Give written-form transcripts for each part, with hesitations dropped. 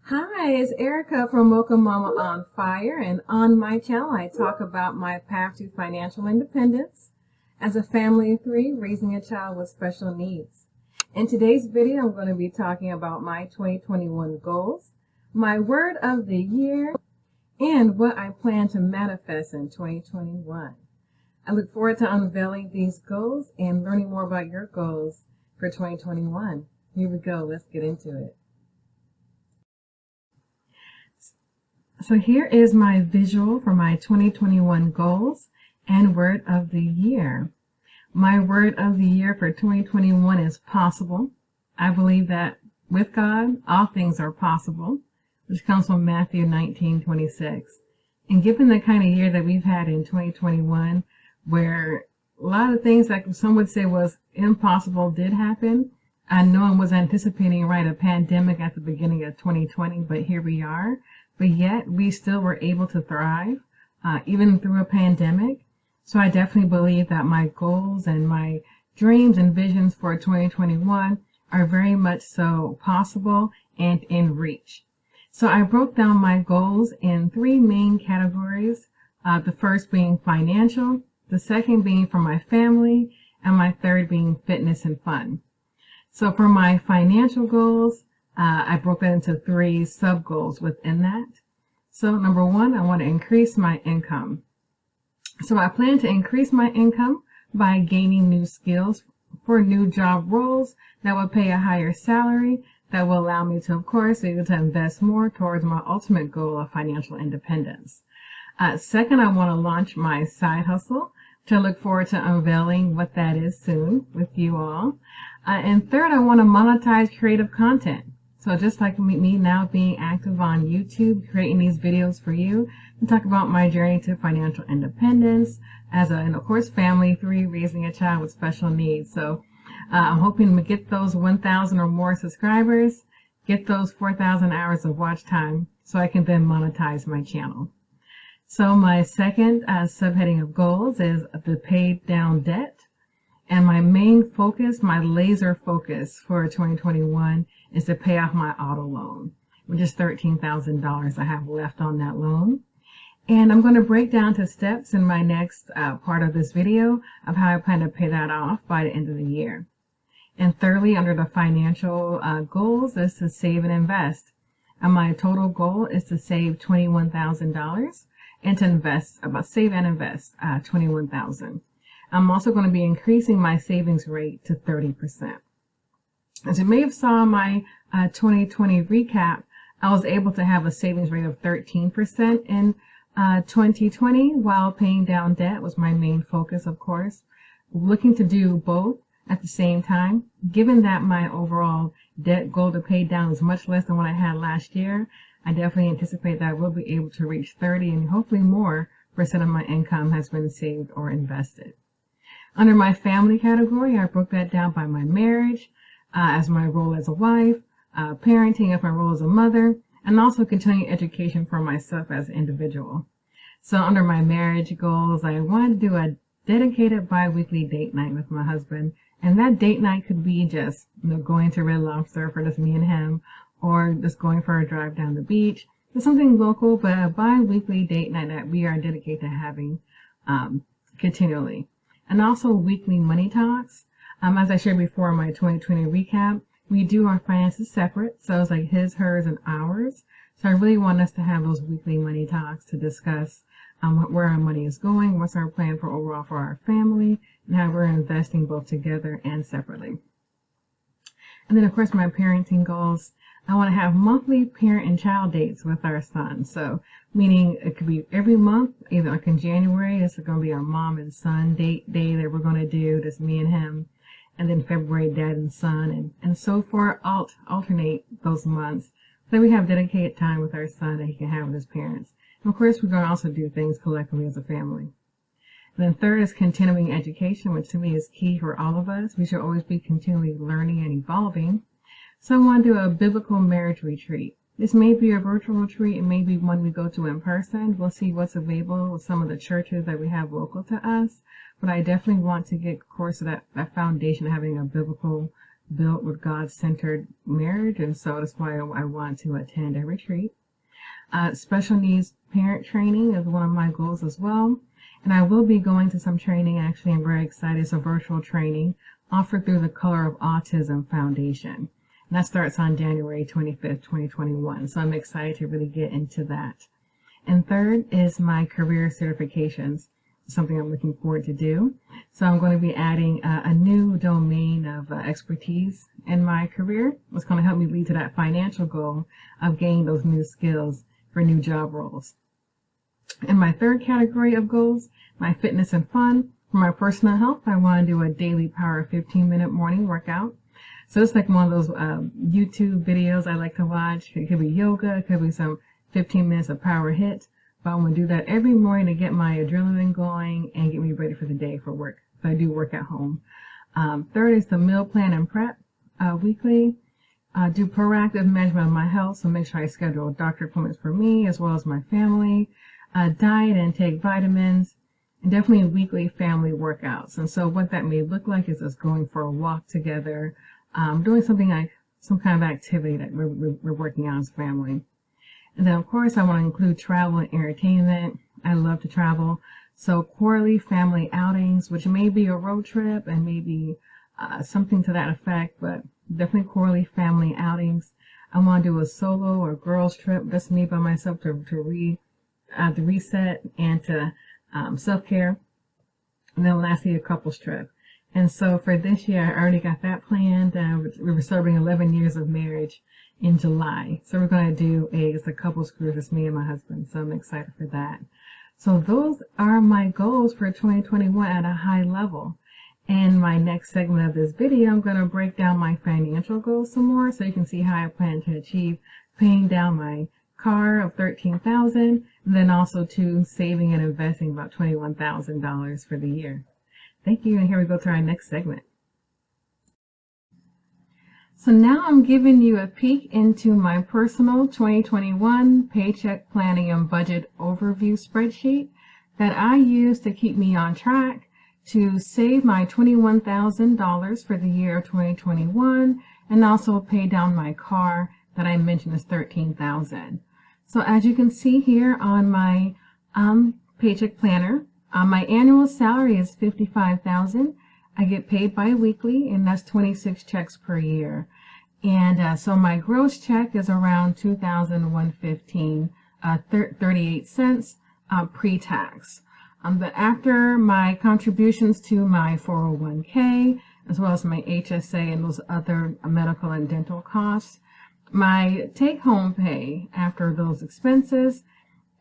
Hi, it's Erica from Mocha Mama on Fire, and on my channel I talk about my path to financial independence as a family of three raising a child with special needs. In today's video, I'm going to be talking about my 2021 goals, my word of the year, and what I plan to manifest in 2021. I look forward to unveiling these goals and learning more about your goals for 2021. Here we go. Let's get into it. So here is my visual for my 2021 goals and word of the year. My word of the year for 2021 is possible. I believe that with God, all things are possible, which comes from Matthew 19:26. And given the kind of year that we've had in 2021, where a lot of things that some would say was impossible did happen, no one was anticipating a pandemic at the beginning of 2020, but here we are. But yet we still were able to thrive, even through a pandemic. So I definitely believe that my goals and my dreams and visions for 2021 are very much so possible and in reach. So I broke down my goals in three main categories. The first being financial, the second being for my family, and my third being fitness and fun. So for my financial goals, I broke that into three sub-goals within that. So number one, I want to increase my income. So I plan to increase my income by gaining new skills for new job roles that will pay a higher salary that will allow me to, of course, be able to invest more towards my ultimate goal of financial independence. Second, I want to launch my side hustle, which I look forward to unveiling what that is soon with you all. And third, I want to monetize creative content. So just like me now being active on YouTube, creating these videos for you and talk about my journey to financial independence and of course, family three, raising a child with special needs. So I'm hoping to get those 1,000 or more subscribers, get those 4,000 hours of watch time so I can then monetize my channel. So my second subheading of goals is to pay down debt. And my main focus, my laser focus for 2021 is to pay off my auto loan, which is $13,000 I have left on that loan. And I'm going to break down to steps in my next part of this video of how I plan to pay that off by the end of the year. And thirdly, under the financial goals is to save and invest. And my total goal is to save $21,000 and to save and invest $21,000. I'm also going to be increasing my savings rate to 30%. As you may have saw in my 2020 recap, I was able to have a savings rate of 13% in 2020 while paying down debt was my main focus, of course. Looking to do both at the same time. Given that my overall debt goal to pay down is much less than what I had last year, I definitely anticipate that I will be able to reach 30 and hopefully more percent of my income has been saved or invested. Under my family category, I broke that down by my marriage, as my role as a wife, parenting as my role as a mother, and also continuing education for myself as an individual. So under my marriage goals, I wanted to do a dedicated bi-weekly date night with my husband. And that date night could be just going to Red Lobster for just me and him, or just going for a drive down the beach. Just something local, but a bi-weekly date night that we are dedicated to having continually. And also weekly money talks. As I shared before in my 2020 recap, we do our finances separate. So it's like his, hers, and ours. So I really want us to have those weekly money talks to discuss where our money is going, what's our plan for overall for our family, and how we're investing both together and separately. And then, of course, my parenting goals. I want to have monthly parent and child dates with our son. So meaning it could be every month, either like in January, it's going to be our mom and son date day that we're going to do, just me and him. And then February, dad and son, and so forth, alternate those months. So we have dedicated time with our son that he can have with his parents. And of course, we're going to also do things collectively as a family. And then third is continuing education, which to me is key for all of us. We should always be continually learning and evolving. So I want to do a biblical marriage retreat. This may be a virtual retreat. It may be one we go to in person. We'll see what's available with some of the churches that we have local to us. But I definitely want to get, of course, that foundation of having a biblical built with God-centered marriage, and so that's why I want to attend a retreat. Special needs parent training is one of my goals as well. And I will be going to some training. Actually, I'm very excited. It's a virtual training offered through the Color of Autism Foundation. And that starts on January 25th, 2021. So I'm excited to really get into that. And third is my career certifications, something I'm looking forward to do. So I'm going to be adding a new domain of expertise in my career. It's going to help me lead to that financial goal of gaining those new skills for new job roles. In my third category of goals, my fitness and fun. For my personal health, I want to do a daily power 15-minute morning workout. So it's like one of those YouTube videos I like to watch. It could be yoga, it could be some 15 minutes of power hit. But I'm going to do that every morning to get my adrenaline going and get me ready for the day for work. So I do work at home. Third is the meal plan and prep weekly. Do proactive management of my health, so make sure I schedule doctor appointments for me as well as my family. Diet and take vitamins, and definitely weekly family workouts. And so what that may look like is us going for a walk together, doing something like some kind of activity that we're working on as family. And then, of course, I want to include travel and entertainment. I love to travel. So quarterly family outings, which may be a road trip and maybe something to that effect, but definitely quarterly family outings. I want to do a solo or girls trip, just me by myself to reset and to self-care. And then lastly, a couples trip. And so for this year, I already got that planned. We were celebrating 11 years of marriage in July. So we're going to do a couples cruise, just me and my husband. So I'm excited for that. So those are my goals for 2021 at a high level. In my next segment of this video, I'm going to break down my financial goals some more so you can see how I plan to achieve paying down my car of $13,000, and then also to saving and investing about $21,000 for the year. Thank you, and here we go to our next segment. So now I'm giving you a peek into my personal 2021 paycheck planning and budget overview spreadsheet that I use to keep me on track to save my $21,000 for the year 2021 and also pay down my car that I mentioned is $13,000. So as you can see here on my paycheck planner, my annual salary is $55,000. I get paid bi-weekly, and that's 26 checks per year. And so my gross check is around $2,115, 38 cents pre-tax. But after my contributions to my 401k, as well as my HSA and those other medical and dental costs, my take-home pay after those expenses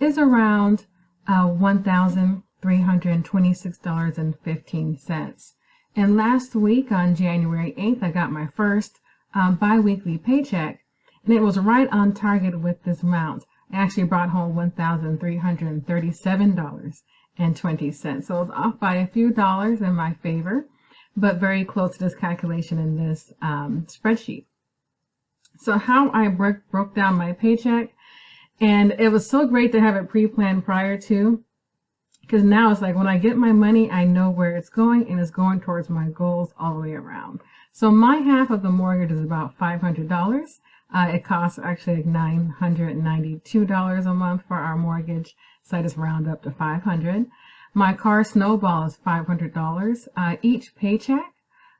is around $1,326.15. And last week on January 8th, I got my first bi-weekly paycheck, and it was right on target with this amount. I actually brought home $1,337.20. So it was off by a few dollars in my favor, but very close to this calculation in this spreadsheet. So how I broke down my paycheck, and it was so great to have it pre-planned prior to, because now it's like when I get my money, I know where it's going, and it's going towards my goals all the way around. So my half of the mortgage is about $500. It costs actually like $992 a month for our mortgage, so I just round up to $500. My car snowball is $500 each paycheck.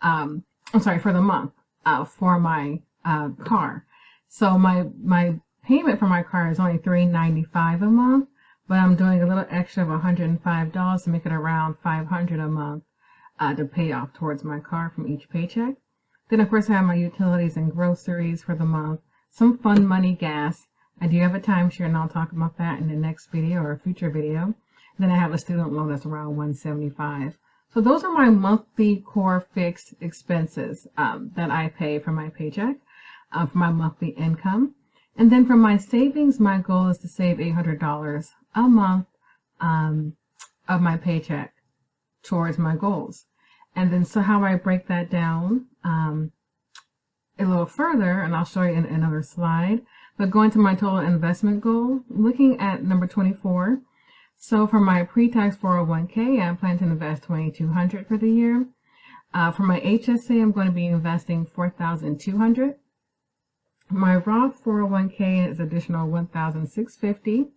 I'm sorry, for the month for my car. So my payment for my car is only $395 a month, but I'm doing a little extra of $105 to make it around $500 a month to pay off towards my car from each paycheck. Then of course I have my utilities and groceries for the month, some fun money, gas. I do have a timeshare, and I'll talk about that in the next video or a future video. Then I have a student loan that's around $175. So those are my monthly core fixed expenses that I pay for my paycheck, for my monthly income. And then for my savings, my goal is to save $800 a month of my paycheck towards my goals. And then so how I break that down a little further, and I'll show you in another slide, but going to my total investment goal, looking at number 24. So for my pre-tax 401k, I plan to invest $2,200 for the year. For my HSA, I'm going to be investing $4,200. My Roth 401k is additional $1,650.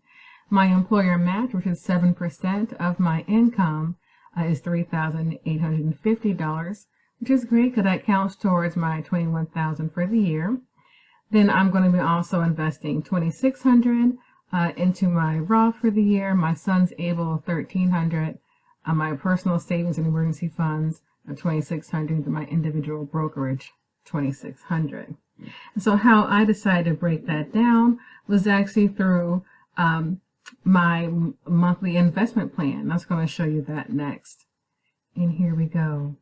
My employer match, which is 7% of my income, is $3,850, which is great because that counts towards my $21,000 for the year. Then I'm going to be also investing $2,600 into my Roth for the year. My son's able $1,300. My personal savings and emergency funds are $2,600. My individual brokerage $2,600. So how I decided to break that down was actually through my monthly investment plan. I was going to show you that next. And here we go.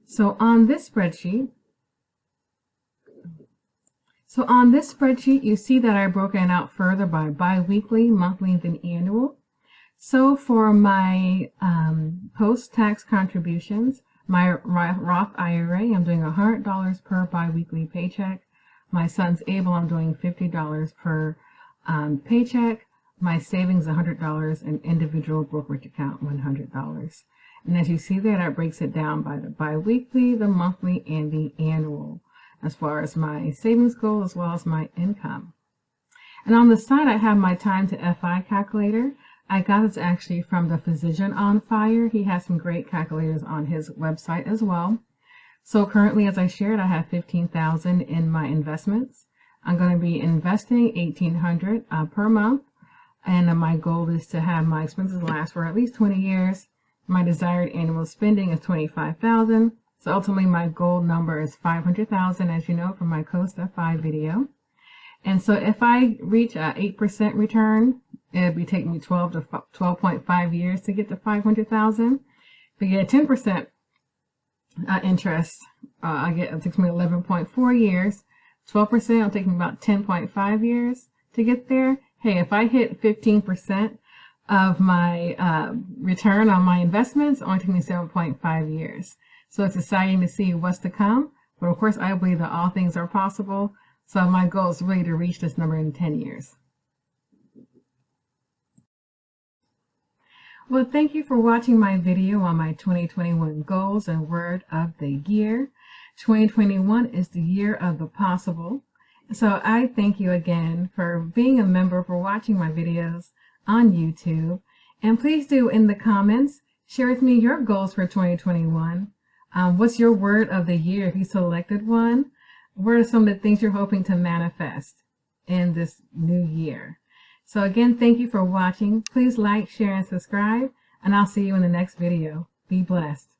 So on this spreadsheet, you see that I broke it out further by bi-weekly, monthly, and then annual. So for my post-tax contributions, my Roth IRA, I'm doing $100 per bi-weekly paycheck. My son's able, I'm doing $50 per paycheck. My savings $100, and individual brokerage account $100. And as you see there, that breaks it down by the bi-weekly, the monthly, and the annual, as far as my savings goal as well as my income. And on the side, I have my time to FI calculator. I got this actually from the Physician on Fire. He has some great calculators on his website as well. So currently, as I shared, I have $15,000 in my investments. I'm going to be investing $1,800 per month. And my goal is to have my expenses last for at least 20 years. My desired annual spending is $25,000. So ultimately, my goal number is $500,000, as you know from my Coast FI video. And so if I reach an 8% return, it'll be taking me 12.5 years to get to $500,000. If I get 10% interest, it takes me 11.4 years. 12% will take me about 10.5 years to get there. Hey, if I hit 15% of my return on my investments, it only took me 7.5 years. So it's exciting to see what's to come. But of course, I believe that all things are possible. So my goal is really to reach this number in 10 years. Well, thank you for watching my video on my 2021 goals and word of the year. 2021 is the year of the possible. So I thank you again for being a member, for watching my videos on YouTube. And please do, in the comments, share with me your goals for 2021. What's your word of the year if you selected one? What are some of the things you're hoping to manifest in this new year? So again, thank you for watching. Please like, share, and subscribe, and I'll see you in the next video. Be blessed.